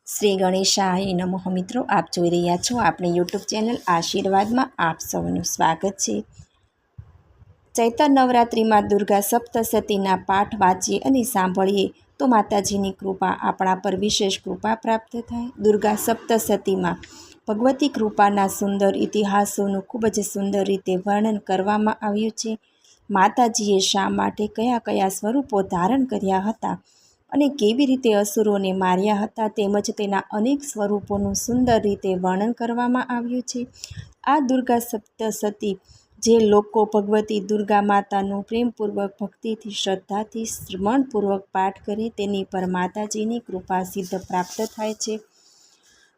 શ્રી ગણેશાય નમઃ મિત્રો, આપ જોઈ રહ્યા છો આપણી યુટ્યુબ ચેનલ આશીર્વાદમાં આપ સૌનું સ્વાગત છે। ચૈત્ર નવરાત્રિમાં દુર્ગા સપ્તશતીના પાઠ વાંચીએ અને સાંભળીએ તો માતાજીની કૃપા આપણા પર વિશેષ કૃપા પ્રાપ્ત થાય। દુર્ગા સપ્તશતીમાં ભગવતી કૃપાના સુંદર ઇતિહાસોનું ખૂબ જ સુંદર રીતે વર્ણન કરવામાં આવ્યું છે। માતાજીએ શા માટે કયા કયા સ્વરૂપો ધારણ કર્યા હતા અને કેવી રીતે અસુરોને માર્યા હતા તેમજ તેના અનેક સ્વરૂપોનું સુંદર રીતે વર્ણન કરવામાં આવ્યું છે। આ દુર્ગા સપ્તશતી જે લોકો ભગવતી દુર્ગા માતાનું પ્રેમપૂર્વક ભક્તિથી શ્રદ્ધાથી શ્રવણપૂર્વક પાઠ કરે તેની પર માતાજીની કૃપા સિદ્ધ પ્રાપ્ત થાય છે।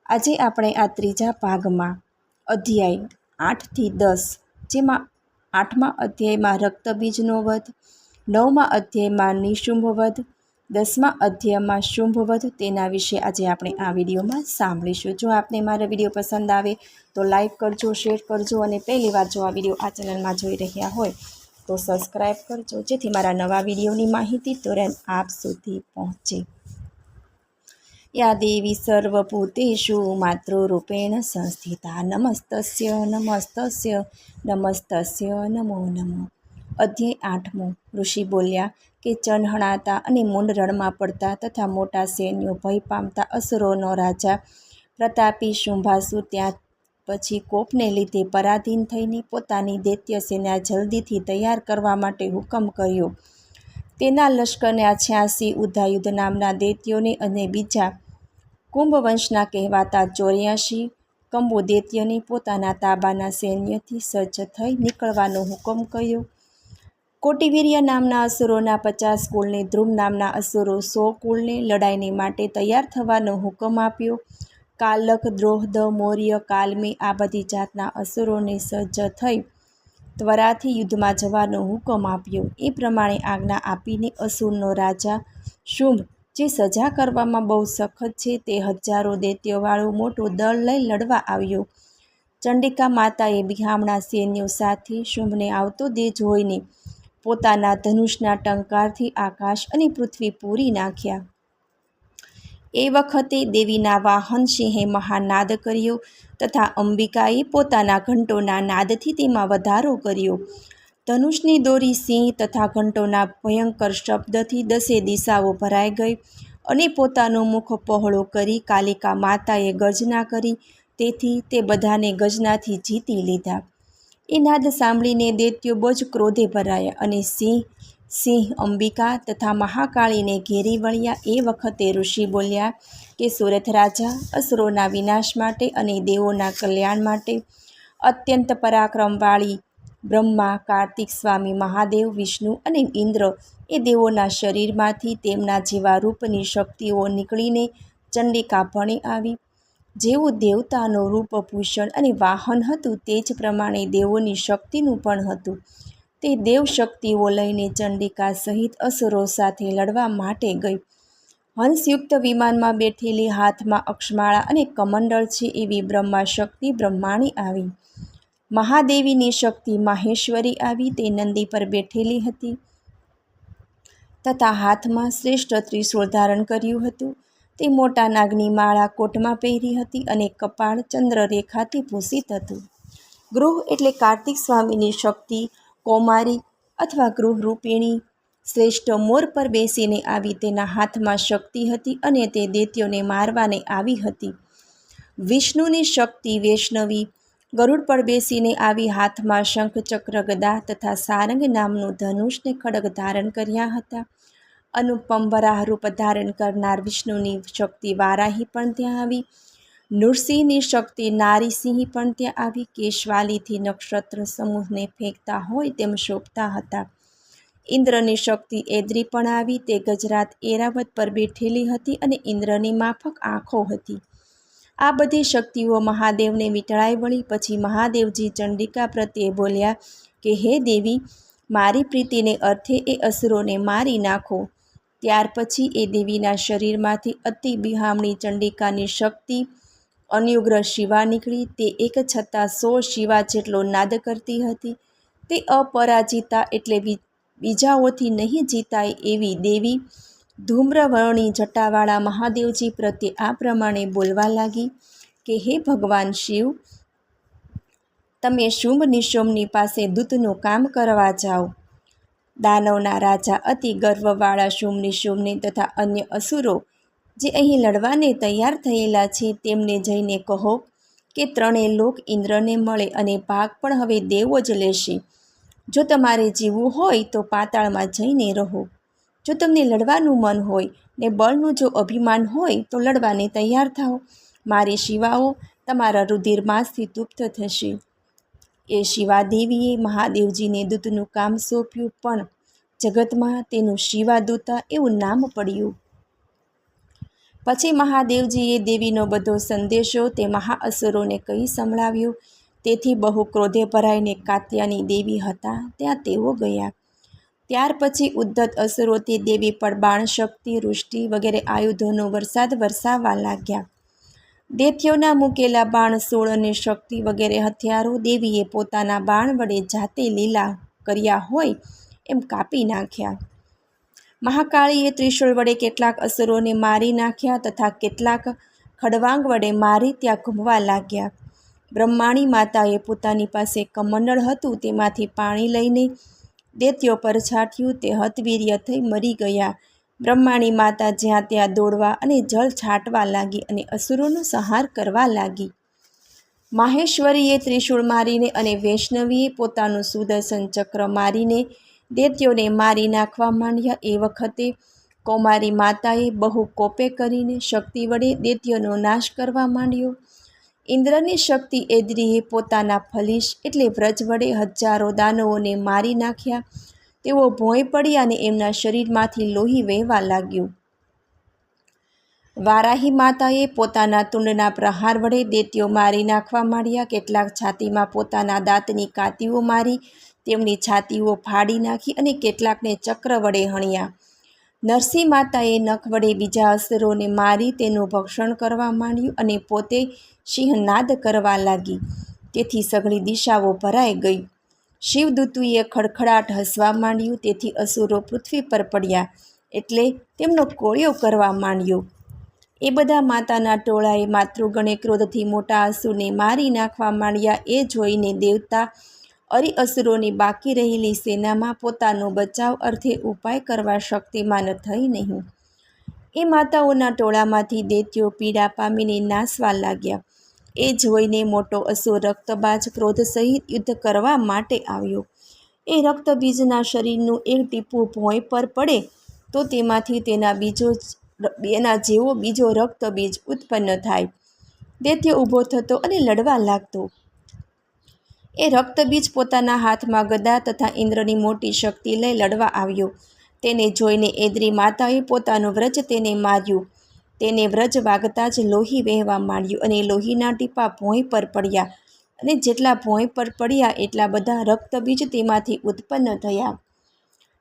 આજે આપણે આ ત્રીજા ભાગમાં અધ્યાય 8 થી 10 જેમાં 8મા અધ્યાયમાં રક્તબીજનો વધ, 9મા અધ્યાયમાં નિશુંભ વધ, 10મા અધ્યાયમાં શુંભ વધ તેના વિશે આજે આપણે આ વિડીયોમાં સાંભળીશું। જો આપને મારો વિડીયો પસંદ આવે તો લાઈક કરજો, શેર કરજો અને પહેલીવાર જો આ વિડીયો આ ચેનલમાં જોઈ રહ્યા હોય તો સબસ્ક્રાઈબ કરજો જેથી મારા નવા વિડીયોની માહિતી તુરંત આપ સુધી પહોંચે। યા દેવી સર્વભૂતેષુ માતૃરૂપેણ સંસ્થિતા નમસ્તસ્ય નમસ્તસ્ય નમસ્તસ્ય નમો નમઃ। અધ્યાય 8મો। ઋષિ બોલ્યા કે ચણહણાતા અને મૂંઢ રણમાં પડતા તથા મોટા સૈન્યો ભય પામતા અસુરોનો રાજા પ્રતાપી શુંભાસુર ત્યાં પછી કોપને લીધે પરાધીન થઈને પોતાની દૈત્ય સેના જલ્દીથી તૈયાર કરવા માટે હુકમ કર્યો। તેના લશ્કરના 86 ઉદ્ધાયુધ નામના દૈત્યોને અને બીજા કુંભવંશના કહેવાતા 84 કંબુ દૈત્યને પોતાના તાબાના સૈન્યથી સજ્જ થઈ નીકળવાનો હુકમ કર્યો। કોટિવીર્ય નામના અસુરોના 50 કુળને, ધ્રુમ નામના અસુરો 100 કુળને લડાઈને માટે તૈયાર થવાનો હુકમ આપ્યો। કાલક, દ્રોહદ, મૌર્ય, કાલમે આ બધી જાતના અસુરોને સજ્જ થઈ ત્વરાથી યુદ્ધમાં જવાનો હુકમ આપ્યો। એ પ્રમાણે આજ્ઞા આપીને અસુરનો રાજા શુંભ જે સજા કરવામાં બહુ સખત છે તે હજારો દૈત્યોવાળું મોટું દળ લઈ લડવા આવ્યો। ચંડિકા માતાએ બિહામણા સૈન્યો સાથે શુંભને આવતો દે જોઈને પોતાના ધનુષના ટંકારથી આકાશ અને પૃથ્વી પૂરી નાખ્યા। એ વખતે દેવીના વાહન સિંહે મહાનાદ કર્યો તથા અંબિકાએ પોતાના ઘંટોના નાદથી તેમાં વધારો કર્યો। ધનુષની દોરી સિંહ તથા ઘંટોના ભયંકર શબ્દથી 10 દિશાઓ ભરાઈ ગઈ અને પોતાનું મુખ પહોળું કરી કાલિકા માતાએ ગર્જના કરી તેથી તે બધાને ગર્જનાથી જીતી લીધા। એ નાદ સાંભળીને દૈત્યો બહુ જ ક્રોધે ભરાયા અને સિંહ અંબિકા તથા મહાકાળીને ઘેરી વળ્યા। એ વખતે ઋષિ બોલ્યા કે સુરથ રાજા, અસુરોના વિનાશ માટે અને દેવોના કલ્યાણ માટે અત્યંત પરાક્રમવાળી બ્રહ્મા, કાર્તિક સ્વામી મહાદેવ, વિષ્ણુ અને ઇન્દ્ર એ દેવોના શરીરમાંથી તેમના જેવા રૂપની શક્તિઓ નીકળીને ચંડિકા ભણી આવી। જેવું દેવતાનું રૂપ, ભૂષણ અને વાહન હતું તે જ પ્રમાણે દેવોની શક્તિનું પણ હતું। તે દેવ શક્તિઓ લઈને ચંડિકા સહિત અસુરો સાથે લડવા માટે ગઈ। હંસયુક્ત વિમાનમાં બેઠેલી, હાથમાં અક્ષમાળા અને કમંડળ છે એવી બ્રહ્મા શક્તિ બ્રહ્માણી આવી। મહાદેવીની શક્તિ માહેશ્વરી આવી, તે નંદી પર બેઠેલી હતી તથા હાથમાં શ્રેષ્ઠ ત્રિશૂળ ધારણ કર્યું હતું। તે મોટા નાગની માળા કોટમાં પહેરી હતી અને કપાળ ચંદ્રરેખાથી ભૂષિત હતું। ગૃહ એટલે કાર્તિક સ્વામીની શક્તિ કૌમારી અથવા ગૃહરૂપિણી શ્રેષ્ઠ મોર પર બેસીને આવી, તેના હાથમાં શક્તિ હતી અને તે દૈત્યોને મારવાને આવી હતી। વિષ્ણુની શક્તિ વૈષ્ણવી ગરુડ પર બેસીને આવી, હાથમાં શંખ, ચક્ર, ગદા તથા સારંગ નામનું ધનુષ ને ખડગ ધારણ કર્યા હતા। અનુપમ વરાહ રૂપ ધારણ કરનાર વિષ્ણુની શક્તિ વારાહી પણ ત્યાં આવી। નૃસિંહની શક્તિ નારીસિંહ પણ ત્યાં આવી। કેશવાલીથી નક્ષત્ર સમૂહને ફેંકતા હોય તેમ શોભતા હતા। ઇન્દ્રની શક્તિ એદ્રી પણ આવી, તે ગજરાત એરાવત પર બેઠેલી હતી અને ઇન્દ્રની માફક આંખો હતી। આ બધી શક્તિઓ મહાદેવને વિટળાઈ વળી। પછી મહાદેવજી ચંડિકા પ્રત્યે બોલ્યા કે હે દેવી, મારી પ્રીતિને અર્થે એ અસુરોને મારી નાખો। ત્યાર પછી એ દેવીના શરીરમાંથી અતિ બિહામણી ચંડિકાની શક્તિ અન્યુગ્ર શિવા નીકળી। તે એક છતાં 100 શિવા જેટલો નાદ કરતી હતી। તે અપરાજિતા એટલે બીજાઓથી નહીં જીતાય એવી દેવી ધૂમ્રવર્ણી જટાવાળા મહાદેવજી પ્રત્યે આ પ્રમાણે બોલવા લાગી કે હે ભગવાન શિવ, તમે શુંભ નિશુંભની પાસે દૂતનું કામ કરવા જાઓ. દાનવના રાજા અતિ ગર્વવાળા શુંભ નિશુંભને તથા અન્ય અસુરો જે અહીં લડવાને તૈયાર થયેલા છે તેમને જઈને કહો કે ત્રણેય લોક ઇન્દ્રને મળે અને ભાગ પણ હવે દેવો જ લેશે. જો તમારે જીવવું હોય તો પાતાળમાં જઈને રહો. જો તમને લડવાનું મન હોય ને બળનું જો અભિમાન હોય તો લડવાને તૈયાર થાઓ. મારી શિવાઓ તમારા રુધિરમાંથી તૃપ્ત થશે. એ શિવાદેવીએ મહાદેવજીને દૂતનું કામ સોંપ્યું, પણ જગતમાં તેનું શિવાદૂતા એવું નામ પડ્યું. પછી મહાદેવજીએ દેવીનો બધો સંદેશો તે મહાઅસુરોને કહી સંભળાવ્યો. તેથી બહુ ક્રોધે ભરાઈને કાત્યાની દેવી હતા ત્યાં તેઓ ગયા. ત્યાર પછી ઉદ્ધત અસુરો તે દેવી પર બાણશક્તિ, વૃષ્ટિ વગેરે આયુધોનો વરસાદ વરસાવવા લાગ્યા. દૈત્યોના મૂકેલા બાણ, શૂળ અને શક્તિ વગેરે હથિયારો દેવીએ પોતાના બાણ વડે જાતે લીલા કર્યા હોય એમ કાપી નાખ્યા. મહાકાળીએ ત્રિશૂળ વડે કેટલાક અસુરોને મારી નાખ્યા તથા કેટલાક ખડવાંગ વડે મારી ત્યાં ઘૂમવા લાગ્યા. બ્રહ્માણી માતાએ પોતાની પાસે કમંડળ હતું તેમાંથી પાણી લઈને દૈત્યો પર છાંટ્યું. તે હતવીર્ય થઈ મરી ગયા. બ્રહ્માણી માતા જ્યાં ત્યાં દોડવા અને જળ છાંટવા લાગી અને અસુરોનો સંહાર કરવા લાગી. માહેશ્વરીએ ત્રિશૂળ મારીને અને વૈષ્ણવીએ પોતાનું સુદર્શન ચક્ર મારીને દૈત્યોને મારી નાખવા માંડ્યા. એ વખતે કૌમારી માતાએ બહુ કોપે કરીને શક્તિ વડે દૈત્યોનો નાશ કરવા માંડ્યો. ઇન્દ્રની શક્તિ એદ્રીએ પોતાના ફલીશ એટલે વ્રજ વડે હજારો દાનવોને મારી નાખ્યા. તેઓ ભોંય પડ્યા અને એમના શરીરમાંથી લોહી વહેવા લાગ્યું. વારાહી માતાએ પોતાના તુંડના પ્રહાર વડે દૈત્યો મારી નાખવા માંડ્યા. કેટલાક છાતીમાં પોતાના દાંતની કાંતીઓ મારી તેમની છાતીઓ ફાડી નાખી અને કેટલાકને ચક્ર વડે હણ્યા. નરસિંહ માતાએ નખ વડે બીજા અસુરોને મારી તેનું ભક્ષણ કરવા માંડ્યું અને પોતે સિંહનાદ કરવા લાગી. તેથી સઘળી દિશાઓ ભરાઈ ગઈ. શિવદૂતુએ ખડખડાટ હસવા માંડ્યું. તેથી અસુરો પૃથ્વી પર પડ્યા એટલે તેમનો કોળિયો કરવા માંડ્યો. એ બધા માતાના ટોળાએ માતૃગણે ક્રોધથી મોટા અસુરને મારી નાખવા માંડ્યા. એ જોઈને દેવતા અરી અસુરોની બાકી રહેલી સેનામાં પોતાનો બચાવ અર્થે ઉપાય કરવા શક્તિમાન થઈ નહીં. એ માતાઓના ટોળામાંથી દૈત્યો પીડા પામીને નાસવા લાગ્યા. એ જોઈને મોટો અસુર રક્તબાજ ક્રોધ સહિત યુદ્ધ કરવા માટે આવ્યો. એ રક્તબીજના શરીરનું એક ટીપું ભોંય પર પડે તો તેમાંથી એના જેવો બીજો રક્તબીજ ઉત્પન્ન થાય. દૈત્ય ઊભો થતો અને લડવા લાગતો. એ રક્તબીજ પોતાના હાથમાં ગદા તથા ઇન્દ્રની મોટી શક્તિ લઈ લડવા આવ્યો. તેને જોઈને એદ્રી માતાએ પોતાનું વ્રજ તેને માર્યું. તેને વ્રજ વાગતા જ લોહી વહેવા માંડ્યું અને લોહીના ટીપા ભોંય પર પડ્યા અને જેટલા ભોંય પર પડ્યા એટલા બધા રક્તબીજ તેમાંથી ઉત્પન્ન થયા.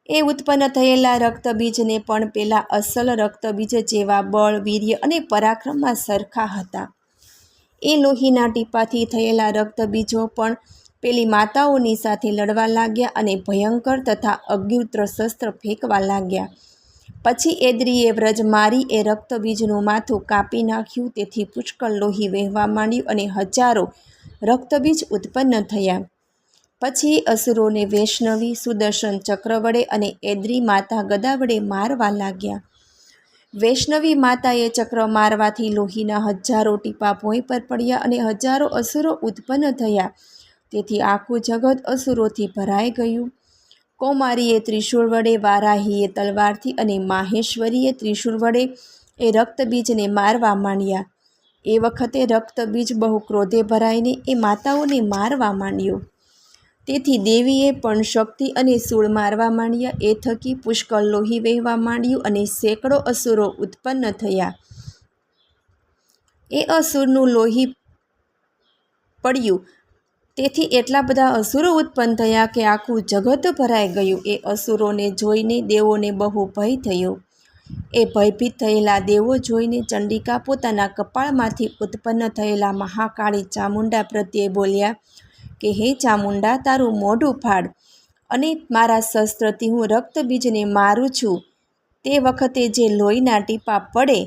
એ ઉત્પન્ન થયેલા રક્તબીજને પણ પેલા અસલ રક્તબીજ જેવા બળ, વીર્ય અને પરાક્રમમાં સરખા હતા. એ લોહીના ટીપાથી થયેલા રક્તબીજો પણ પેલી માતાઓની સાથે લડવા લાગ્યા અને ભયંકર તથા અગ્યુત્ર શસ્ત્ર ફેંકવા લાગ્યા. પછી એદ્રીએ વ્રજ મારી એ રક્તબીજનું માથું કાપી નાખ્યું. તેથી પુષ્કળ લોહી વહેવા માંડ્યું અને હજારો રક્તબીજ ઉત્પન્ન થયા. પછી અસુરોને વૈષ્ણવી સુદર્શન ચક્ર વડે અને એદ્રી માતા ગદા વડે મારવા લાગ્યા. વૈષ્ણવી માતાએ ચક્ર મારવાથી લોહીના હજારો ટીપા ભોંય પર પડ્યા અને હજારો અસુરો ઉત્પન્ન થયા. તેથી આખું જગત અસુરોથી ભરાઈ ગયું. કૌમારીએ ત્રિશૂળ વડે, વારાહીએ તલવારથી અને માહેશ્વરીએ ત્રિશૂળ વડે એ રક્તબીજને મારવા માંડ્યા. એ વખતે રક્તબીજ બહુ ક્રોધે ભરાઈને એ માતાઓને મારવા માંડ્યો. તેથી દેવીએ પણ શક્તિ અને શૂળ મારવા માંડ્યા. એ થકી પુષ્કળ લોહી વહેવા માંડ્યું અને સેંકડો અસુરો ઉત્પન્ન થયા. એ અસુરનું લોહી પડ્યું તેથી એટલા બધા અસુરો ઉત્પન્ન થયા કે આખું જગત ભરાઈ ગયું. એ અસુરોને જોઈને દેવોને બહુ ભય થયો. એ ભયભીત થયેલા દેવો જોઈને ચંડિકા પોતાના કપાળમાંથી ઉત્પન્ન થયેલા મહાકાળી ચામુંડા પ્રત્યે બોલ્યા કે હે ચામુંડા, તારું મોઢું ફાડ અને મારા શસ્ત્રથી હું રક્તબીજને મારું છું. તે વખતે જે લોહીના ટીપાં પડે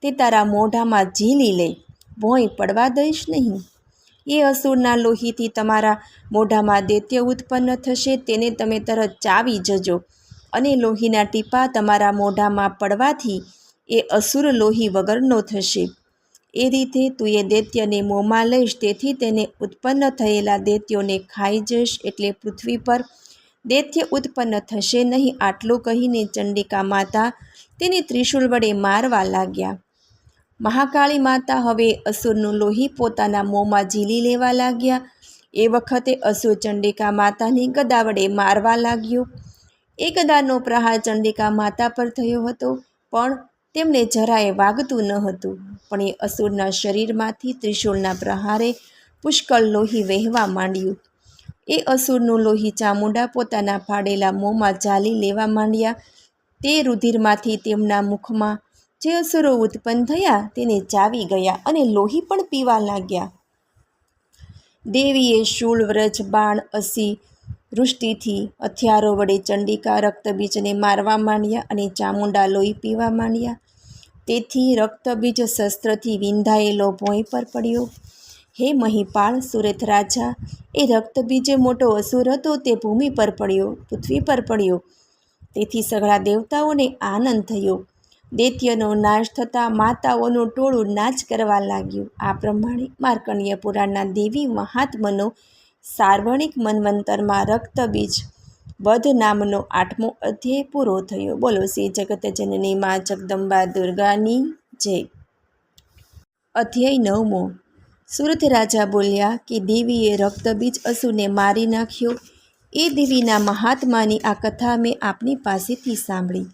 તે તારા મોઢામાં ઝીલી લે, ભોંય પડવા દઈશ નહીં. એ અસુરના લોહીથી તમારા મોઢામાં દૈત્ય ઉત્પન્ન થશે, તેને તમે તરત ચાવી જજો, અને લોહીના ટીપાં તમારા મોઢામાં પડવાથી એ અસુર લોહી વગરનો થશે. એ રીતે તું એ દૈત્યને મોંમાં લઈશ, તેથી તેને ઉત્પન્ન થયેલા દૈત્યોને ખાઈ જઈશ, એટલે પૃથ્વી પર દૈત્ય ઉત્પન્ન થશે નહીં. આટલું કહીને ચંડિકા માતા તેને ત્રિશૂળ વડે મારવા લાગ્યા. મહાકાળી માતા હવે અસુરનું લોહી પોતાના મોંમાં ઝીલી લેવા લાગ્યા. એ વખતે અસુર ચંડિકા માતાની ગદા વડે મારવા લાગ્યો. એ ગદાનો પ્રહાર ચંડિકા માતા પર થયો હતો, પણ તેમને જરાય વાગતું ન હતું. પણ એ અસુરના શરીરમાંથી ત્રિશૂળના પ્રહારે પુષ્કળ લોહી વહેવા માંડ્યું. એ અસુરનું લોહી ચામુંડા પોતાના ફાડેલા મોંમાં ઝાલી લેવા માંડ્યા. તે રુધિરમાંથી તેમના મુખમાં જે અસુરો ઉત્પન્ન થયા તેને ચાવી ગયા અને લોહી પણ પીવા લાગ્યા. દેવીએ શૂળ, વ્રજ, બાણ, અસી, વૃષ્ટિથી હથિયારો વડે ચંડિકા રક્તબીજને મારવા માંડ્યા અને ચામુંડા લોહી પીવા માંડ્યા. તેથી રક્તબીજ શસ્ત્રથી વિંધાયેલો ભોંય પર પડ્યો. હે મહિપાળ, સુરથ રાજા, એ રક્તબીજે મોટો અસુર હતો, તે ભૂમિ પર પડ્યો, પૃથ્વી પર પડ્યો. તેથી સઘળા દેવતાઓને આનંદ થયો. દૈત્યનો નાશ થતાં માતાઓનું ટોળું નાચ કરવા લાગ્યું. આ પ્રમાણે માર્કંડ્ય પુરાણના દેવી મહાત્મનો સાર્વણિક મન્વંતરમાં રક્તબીજ વધ નામનો 8મો અધ્યાય પૂરો થયો. બોલો શ્રી જગતજનની મા જગદંબા દુર્ગાની જય. અધ્યાય 9મો. સુરથ રાજા બોલ્યા કે દેવીએ રક્તબીજ અસુરને મારી નાખ્યો. એ દેવીના મહાત્માની આ કથા મેં આપની પાસેથી સાંભળી,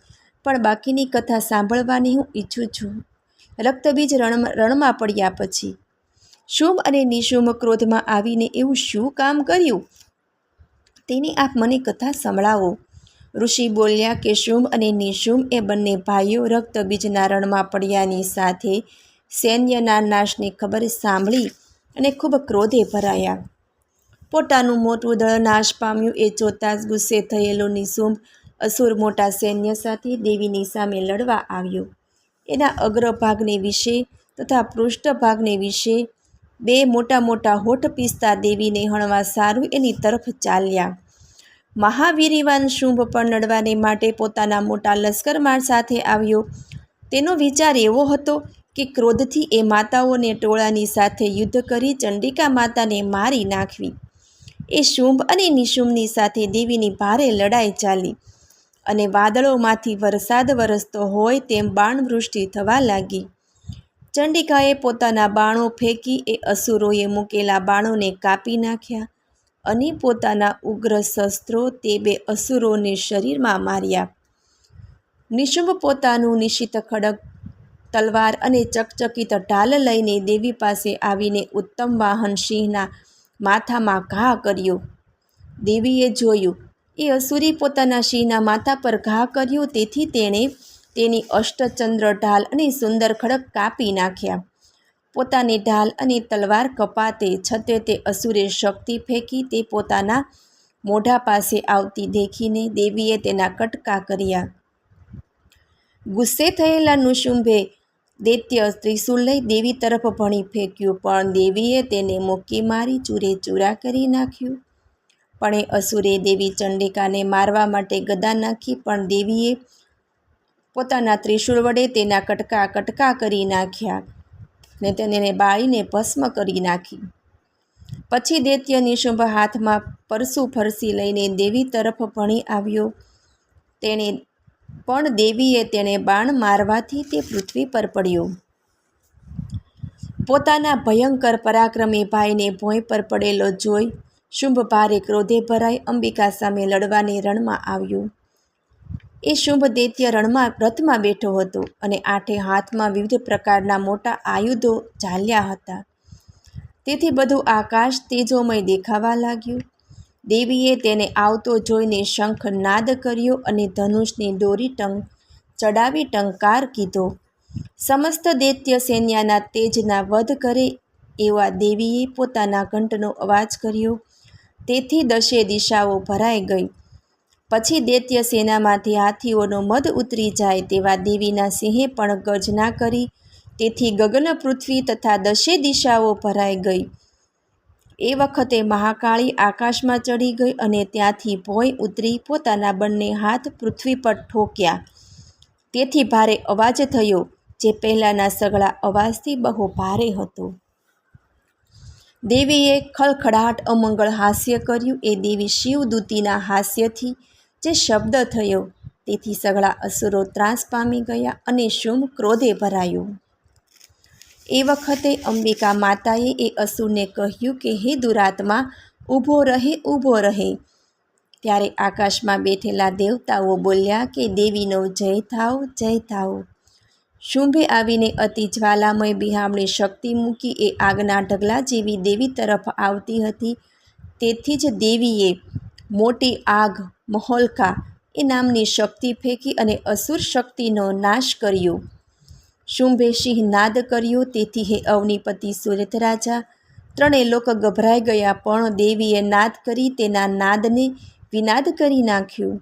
પણ બાકીની કથા સાંભળવાની હું ઈચ્છું છું. રક્તબીજ રણમાં પડ્યા પછી શુંભ અને નિશુંભ ક્રોધમાં આવીને એવું શું કામ કર્યું તેની આપ મને કથા સંભળાવો. ઋષિ બોલ્યા કે શુંભ અને નિશુંભ એ બંને ભાઈઓ રક્તબીજના રણમાં પડ્યાની સાથે સૈન્યના નાશની ખબર સાંભળી અને ખૂબ ક્રોધે ભરાયા. પોતાનું મોટું દળ નાશ પામ્યું એ જોતાં જ ગુસ્સે થયેલો નિશુંભ અસુર મોટા સૈન્ય સાથે દેવીની સામે લડવા આવ્યો. એના અગ્રભાગને વિશે તથા પૃષ્ઠભાગને વિશે બે મોટા મોટા હોઠ પીસતા દેવીને હણવા સારું એની તરફ ચાલ્યા. મહાવીરીવાન શુંભ પણ લડવાને માટે પોતાના મોટા લશ્કરમાળ સાથે આવ્યો. તેનો વિચાર એવો હતો કે ક્રોધથી એ માતાઓને ટોળાની સાથે યુદ્ધ કરી ચંડિકા માતાને મારી નાખવી. એ શુંભ અને નિશુંભની સાથે દેવીની ભારે લડાઈ ચાલી અને વાદળોમાંથી વરસાદ વરસતો હોય તેમ બાણવૃષ્ટિ થવા લાગી. ચંડિકાએ પોતાના બાણો ફેંકી એ અસુરોએ મૂકેલા બાણોને કાપી નાખ્યા અને પોતાના ઉગ્ર શસ્ત્રો તે બે અસુરોને શરીરમાં માર્યા. નિશુંભ પોતાનું નિશિત ખડગ, તલવાર અને ચકચકિત ઢાલ લઈને દેવી પાસે આવીને ઉત્તમ વાહન સિંહના માથામાં ઘા કર્યો. દેવીએ જોયું એ અસુરી પોતાના સિંહના માથા પર ઘા કર્યો, તેથી તેણે તેની અષ્ટચંદ્ર ઢાલ અને સુંદર ખડગ કાપી નાખ્યા. પોતાની ઢાલ અને તલવાર કપાતે છતે તે અસુરે શક્તિ ફેંકી તે પોતાના મોઢા પાસે આવતી દેખીને દેવીએ તેના કટકા કર્યા. ગુસ્સે થયેલા નિશુંભે દૈત્ય ત્રિશૂળ લઈ દેવી તરફ ભણી ફેંક્યું, પણ દેવીએ તેને મુક્કી મારી ચૂરે ચૂરા કરી નાખ્યું. પણ એ અસુરે દેવી ચંડિકાને મારવા માટે ગદા નાખી, પણ દેવીએ પોતાના ત્રિશૂળ વડે તેના કટકા કટકા કરી નાખ્યા ને તેને બાળીને ભસ્મ કરી નાખી. પછી દૈત્ય નિશુંભ હાથમાં પરસુ ફરસી લઈને દેવી તરફ ભણી આવ્યો. પણ દેવીએ તેને બાણ મારવાથી તે પૃથ્વી પર પડ્યો. પોતાના ભયંકર પરાક્રમી ભાઈને ભોંય પર પડેલો જોઈ શુંભ ભારે ક્રોધે ભરાઈ અંબિકા સામે લડવાને રણમાં આવ્યો. એ શુંભ દૈત્ય રથમાં બેઠો હતો અને આઠે હાથમાં વિવિધ પ્રકારના મોટા આયુધો ઝાલ્યા હતા. તેથી બધું આકાશ તેજોમય દેખાવા લાગ્યું. દેવીએ તેને આવતો જોઈને શંખ નાદ કર્યો અને ધનુષની દોરી ચડાવી ટંકાર કીધો. સમસ્ત દૈત્ય સૈન્યના તેજના વધ કરે એવા દેવીએ પોતાના ઘંટનો અવાજ કર્યો. તેથી દશે દિશાઓ ભરાઈ ગઈ. પછી દૈત્ય સેનામાંથી હાથીઓનો મદ ઉતરી જાય તેવા દેવીના સિંહે પણ ગર્જના કરી, તેથી ગગન પૃથ્વી તથા 10 દિશાઓ ભરાઈ ગઈ. એ વખતે મહાકાળી આકાશમાં ચડી ગઈ અને ત્યાંથી ભોંય ઉતરી પોતાના બંને હાથ પૃથ્વી પર ઠોક્યા. તેથી ભારે અવાજ થયો, જે પહેલાંના સઘળા અવાજથી બહુ ભારે હતો. દેવીએ ખળખળાટ અમંગળ હાસ્ય કર્યું. એ દેવી શિવદૂતીના હાસ્યથી જે શબ્દ થયો, તેથી સઘળા અસુરો ત્રાસ પામી ગયા અને શુંભ ક્રોધે ભરાયો. એ વખતે અંબિકા માતાએ એ અસુરને કહ્યું કે, હે દુરાત્મા, ઊભો રહે, ઊભો રહે. ત્યારે આકાશમાં બેઠેલા દેવતાઓ બોલ્યા કે, દેવીનો જય થાવ, જય થાવ. શુંભે આવીને અતિ જ્વાલામય બિહામણી શક્તિ મૂકી. એ આગના ઢગલા જેવી દેવી તરફ આવતી હતી. તેથી જ દેવીએ મોટી આગ મહોલ્કા એ નામની શક્તિ ફેંકી અને અસુર શક્તિનો નાશ કર્યો. શુંભે સિંહનાદ કર્યો. તેથી હે અવનીપતિ સુરથ રાજા, 3 લોક ગભરાઈ ગયા, પણ દેવીએ નાદ કરી તેના નાદને વિનાદ કરી નાખ્યું.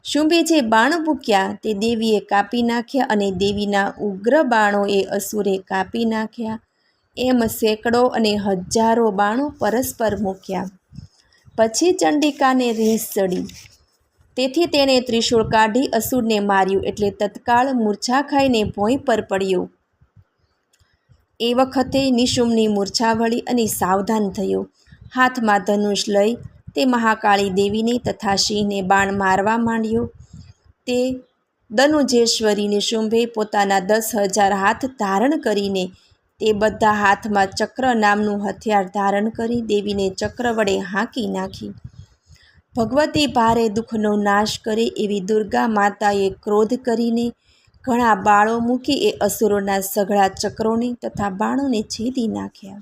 શુંભે જે બાણ મૂક્યા તે દેવીએ કાપી નાખ્યા અને દેવીના ઉગ્ર બાણોએ અસુરે કાપી નાખ્યા. એમ સેંકડો અને હજારો બાણો પરસ્પર મૂક્યા. પછી ચંડિકાને રીસ ચડી. તેથી તેણે ત્રિશૂળ કાઢી અસુરને માર્યું, એટલે તત્કાળ મૂર્છા ખાઈને ભોંય પર પડ્યો. એ વખતે નિશુંભની મૂર્છા વળી અને સાવધાન થયો. હાથમાં ધનુષ લઈ તે મહાકાળી દેવીને તથા સિંહને બાણ મારવા માંડ્યો. તે દનુજેશ્વરી નિશુંભે પોતાના 10,000 હાથ ધારણ કરીને તે બધા હાથમાં ચક્ર નામનું હથિયાર ધારણ કરી દેવીને ચક્ર વડે હાંકી નાખી. ભગવતી ભારે દુઃખનો નાશ કરે એવી દુર્ગા માતાએ ક્રોધ કરીને ઘણા બાળો મૂકી એ અસુરોના સઘળા ચક્રોને તથા બાણોને છેદી નાખ્યા.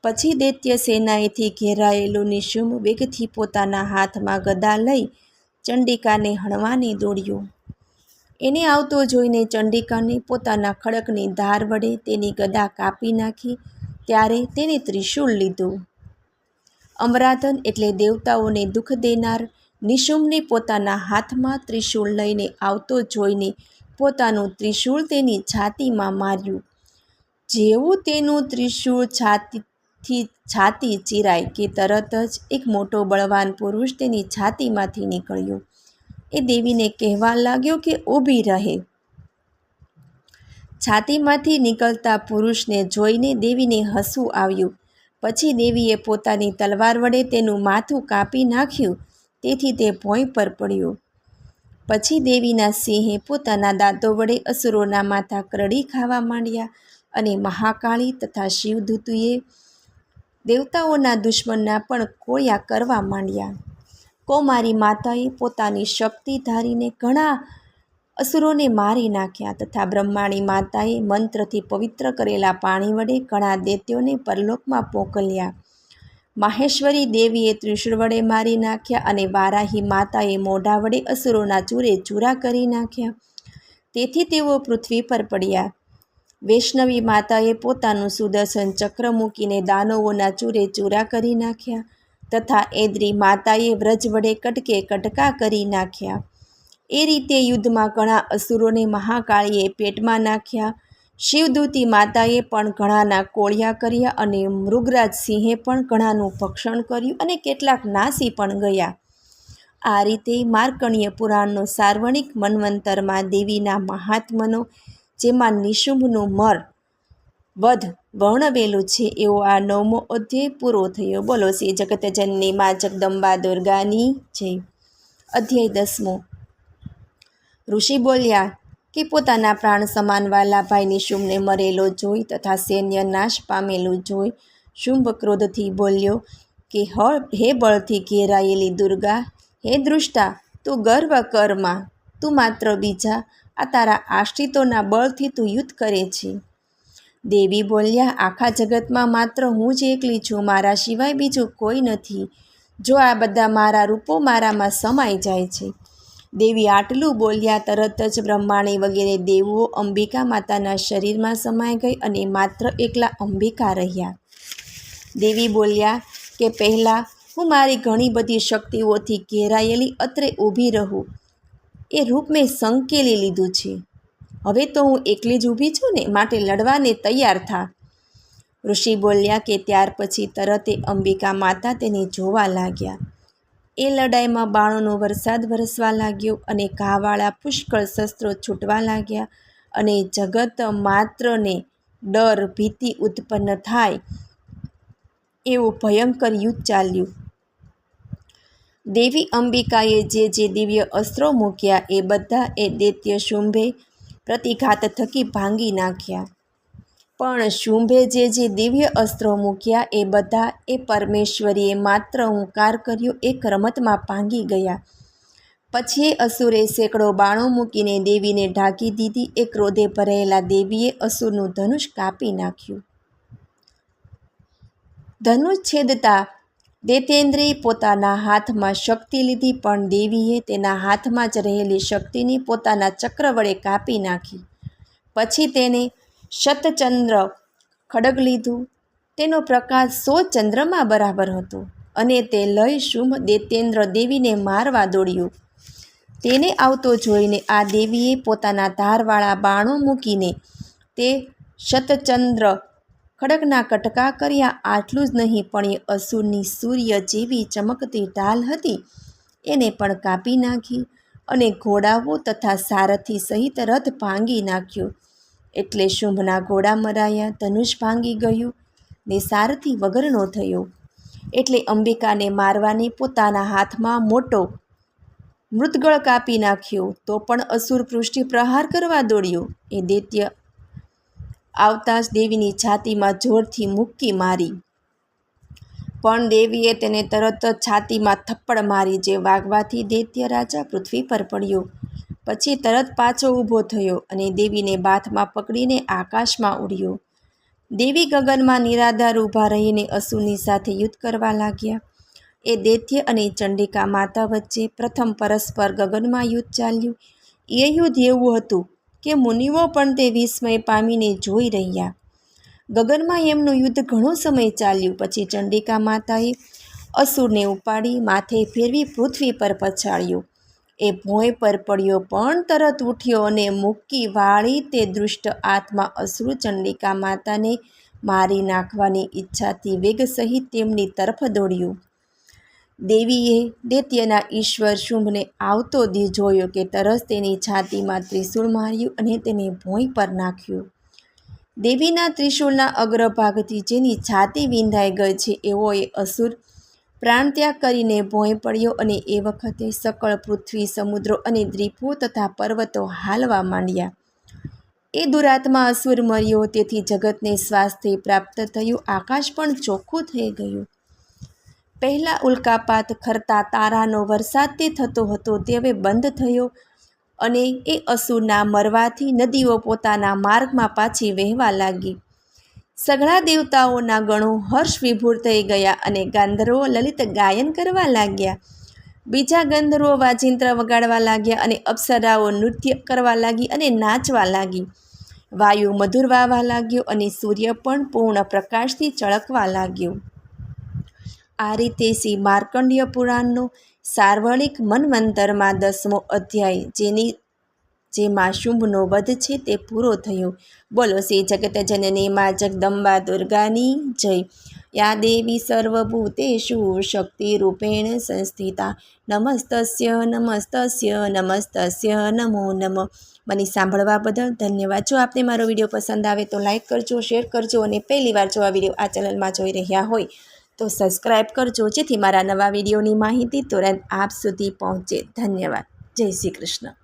પછી દૈત્ય સેનાએથી ઘેરાયેલો નિશુંભ વેગથી પોતાના હાથમાં ગદા લઈ ચંડિકાને હણવાને દોડ્યો. એને આવતો જોઈને ચંડિકાને પોતાના ખડકની ધાર વડે તેની ગદા કાપી નાખી. ત્યારે તેણે ત્રિશૂળ લીધું. અમરાધન એટલે દેવતાઓને દુઃખ દેનાર નિશુંભને પોતાના હાથમાં ત્રિશૂળ લઈને આવતો જોઈને પોતાનું ત્રિશૂળ તેની છાતીમાં માર્યું. જેવું તેનું ત્રિશૂળ છાતી ચીરાય કે તરત જ એક મોટો બળવાન પુરુષ તેની છાતીમાંથી નીકળ્યો. એ દેવીને કહેવા લાગ્યો કે ઊભી રહે. છાતીમાંથી નીકળતા પુરુષને જોઈને દેવીને હસવું આવ્યું. પછી દેવીએ પોતાની તલવાર વડે તેનું માથું કાપી નાખ્યું. તેથી તે ભોંય પર પડ્યો. પછી દેવીના સિંહે પોતાના દાંતો વડે અસુરોના માથા કરડી ખાવા માંડ્યા અને મહાકાળી તથા શિવદૂતીએ દેવતાઓના દુશ્મનના પણ કોળિયા કરવા માંડ્યા. કૌમારી માતાએ પોતાની શક્તિ ધારીને ઘણા અસુરોને મારી નાખ્યા તથા બ્રહ્માણી માતાએ મંત્રથી પવિત્ર કરેલા પાણી વડે ઘણા દૈત્યોને પરલોકમાં મોકલ્યા. માહેશ્વરી દેવીએ ત્રિશૂળ વડે મારી નાખ્યા અને વારાહી માતાએ મોઢા વડે અસુરોના ચૂરે ચૂરા કરી નાખ્યા. તેથી તેઓ પૃથ્વી પર પડ્યા. વૈષ્ણવી માતાએ પોતાનું સુદર્શન ચક્ર મૂકીને દાનવોના ચૂરે ચૂરા કરી નાખ્યા તથા એદ્રી માતાએ વ્રજ વડે કટકે કટકા કરી નાખ્યા. એ રીતે યુદ્ધમાં ઘણા અસુરોને મહાકાળીએ પેટમાં નાખ્યા. શિવદૂતી માતાએ પણ ઘણાના કોળિયા કર્યા અને મૃગરાજ સિંહે પણ ઘણાનું ભક્ષણ કર્યું અને કેટલાક નાસી પણ ગયા. આ રીતે માર્કણ્ય પુરાણનો સાર્વણિક મન્વંતરમાં દેવીના મહાત્મનો, જેમાં નિશુંભનું વધ વર્ણવેલું છે, એવો આ 9મો અધ્યાય પૂરો થયો. બોલો શ્રી જગતજનની મા જગદંબા દુર્ગાની જય. અધ્યાય 10મો. ઋષિ બોલ્યા કે પોતાના પ્રાણ સમાન વાલા ભાઈ નિશુંભને મરેલો જોઈ તથા સૈન્ય નાશ પામેલું જોઈ શુંભ ક્રોધથી બોલ્યો કે, હે બળથી ઘેરાયેલી દુર્ગા, હે દૃષ્ટા, તું ગર્વ કરમાં. તું માત્ર બીજા આ તારા આશ્રિતોના બળથી તું યુદ્ધ કરે છે. દેવી બોલ્યા, આખા જગતમાં માત્ર હું જ એકલી છું, મારા સિવાય બીજું કોઈ નથી. જો આ બધા મારા રૂપો મારામાં સમાઈ જાય છે. દેવી આટલું બોલ્યા તરત જ બ્રહ્માણી વગેરે દેવો અંબિકા માતાના શરીરમાં સમાઈ ગઈ અને માત્ર એકલા અંબિકા રહ્યા. દેવી બોલ્યા કે પહેલાં હું મારી ઘણી બધી શક્તિઓથી ઘેરાયેલી અત્રે ઊભી રહું એ રૂપ મેં સંકેલી લીધું છે. હવે તો હું એકલી જ ઊભી છું ને, માટે લડવાને તૈયાર થા. ઋષિ બોલ્યા કે ત્યાર પછી તરત અંબિકા માતા તેને જોવા લાગ્યા. એ લડાઈમાં બાણોનો વરસાદ વરસવા લાગ્યો અને ઘાવાળા પુષ્કળ શસ્ત્રો છૂટવા લાગ્યા અને જગત માત્રને ડર ભીતિ ઉત્પન્ન થાય એવું ભયંકર યુદ્ધ ચાલ્યું. દેવી અંબિકાએ જે દિવ્ય અસ્ત્રો મૂક્યા એ બધા એ દૈત્ય શુંભે પ્રતિઘાત થકી ભાંગી નાખ્યા. પણ શુંભે જે દિવ્ય અસ્ત્રો મૂક્યા એ બધા એ પરમેશ્વરીએ માત્ર હુંકાર કર્યો એક રમતમાં ભાંગી ગયા. પછી એ અસુરે સેંકડો બાણો મૂકીને દેવીને ઢાંકી દીધી. એ ક્રોધે ભરાયેલા દેવીએ અસુરનું ધનુષ કાપી નાખ્યું. ધનુષ છેદતા દૈત્યેન્દ્રએ પોતાના હાથમાં શક્તિ લીધી, પણ દેવીએ તેના હાથમાં જ રહેલી શક્તિની પોતાના ચક્ર વડે કાપી નાખી. પછી તેને શતચંદ્ર ખડગ લીધું. તેનો પ્રકાશ 100 ચંદ્રમા બરાબર હતો અને તે લય શુંભ દૈત્યેન્દ્ર દેવીને મારવા દોડ્યું. તેને આવતો જોઈને આ દેવીએ પોતાના ધારવાળા બાણો મૂકીને તે શતચંદ્ર ખડગના કટકા કર્યા. આટલું જ નહીં, પણ એ અસુરની સૂર્ય જેવી ચમકતી ઢાલ હતી એને પણ કાપી નાખી અને ઘોડાઓ તથા સારથી સહિત રથ ભાંગી નાખ્યો. એટલે શુંભના ઘોડા મરાયા, ધનુષ ભાંગી ગયું ને સારથી વગરનો થયો. એટલે અંબિકાને મારવાની પોતાના હાથમાં મોટો મૃતગળ કાપી નાખ્યો. તો પણ અસુર પૃષ્ઠે પ્રહાર કરવા દોડ્યો. એ દૈત્ય આવતા જ દેવીની છાતીમાં જોરથી મુક્કી મારી, પણ દેવીએ તેને તરત જ છાતીમાં થપ્પડ મારી, જે વાગવાથી દૈત્ય રાજા પૃથ્વી પર પડ્યો. પછી તરત પાછો ઊભો થયો અને દેવીને બાથમાં પકડીને આકાશમાં ઉડ્યો. દેવી ગગનમાં નિરાધાર ઊભા રહીને અસુરની સાથે યુદ્ધ કરવા લાગ્યા. એ દૈત્ય અને ચંડિકા માતા વચ્ચે પ્રથમ પરસ્પર ગગનમાં યુદ્ધ ચાલ્યું. એ યુદ્ધ એવું હતું કે મુનિઓ પણ તે વિસ્મય પામીને જોઈ રહ્યા. ગગનમાં એમનું યુદ્ધ ઘણો સમય ચાલ્યું. પછી ચંડિકા માતાએ અસુરને ઉપાડી માથે ફેરવી પૃથ્વી પર પછાડ્યો. એ ભોંય પર પડ્યો, પણ તરત ઉઠ્યો અને મુક્કી વાળી તે દુષ્ટ આત્મા અસુર ચંડિકા માતાને મારી નાખવાની ઈચ્છાથી વેગ સહિત તેમની તરફ દોડ્યું. દેવીએ દૈત્યના ઈશ્વર શુંભને આવતો જોયો કે તરત તેની છાતીમાં ત્રિશૂળ માર્યું અને તેને ભોંય પર નાખ્યું. દેવીના ત્રિશૂળના અગ્રભાગથી જેની છાતી વિંધાઈ ગઈ છે એવો એ અસુર પ્રાણત્યાગ કરીને ભોંય પડ્યો. અને એ વખતે સકળ પૃથ્વી, સમુદ્રો અને દ્વીપો તથા પર્વતો હાલવા માંડ્યા. એ દુરાત્મા અસુર મર્યો, તેથી જગતને સ્વાસ્થ્ય પ્રાપ્ત થયું. આકાશ પણ ચોખ્ખું થઈ ગયું. પહેલાં ઉલ્કાપાત ખરતા તારાનો વરસાદ તે થતો હતો તે હવે બંધ થયો અને એ અસુરના મરવાથી નદીઓ પોતાના માર્ગમાં પાછી વહેવા લાગી. સઘળા દેવતાઓના ગણો હર્ષ વિભોર થઈ ગયા અને ગાંધર્વો લલિત ગાયન કરવા લાગ્યા. બીજા ગંધર્વો વાજિંત્ર વગાડવા લાગ્યા અને અપ્સરાઓ નૃત્ય કરવા લાગી અને નાચવા લાગી. વાયુ મધુર વાવા લાગ્યો અને સૂર્ય પણ પૂર્ણ પ્રકાશથી ચળકવા લાગ્યો. આ રીતે શ્રી માર્કંડ્ય પુરાણનો સાર્વણિક મન્વંતરમાં 10મો અધ્યાય જેમાં શુંભનો વધ છે તે પૂરો થયો. બોલો શ્રી જગતજનની મા જગદંબા દુર્ગાની જય. યા દેવી સર્વભૂતેષુ શક્તિરૂપેણ સંસ્થિતા નમસ્તસ્ય નમસ્તસ્ય નમસ્તસ્ય નમો નમઃ. મને સાંભળવા બદલ ધન્યવાદ. જો આપને મારો વિડીયો પસંદ આવે તો લાઈક કરજો, શેર કરજો અને પહેલીવાર જો આ વિડીયો આ ચેનલમાં જોઈ રહ્યા હોય તો સબસ્ક્રાઈબ કરજો, જેથી મારા નવા વિડીયોની માહિતી તુરંત આપ સુધી પહોંચે. ધન્યવાદ. જય શ્રી કૃષ્ણ.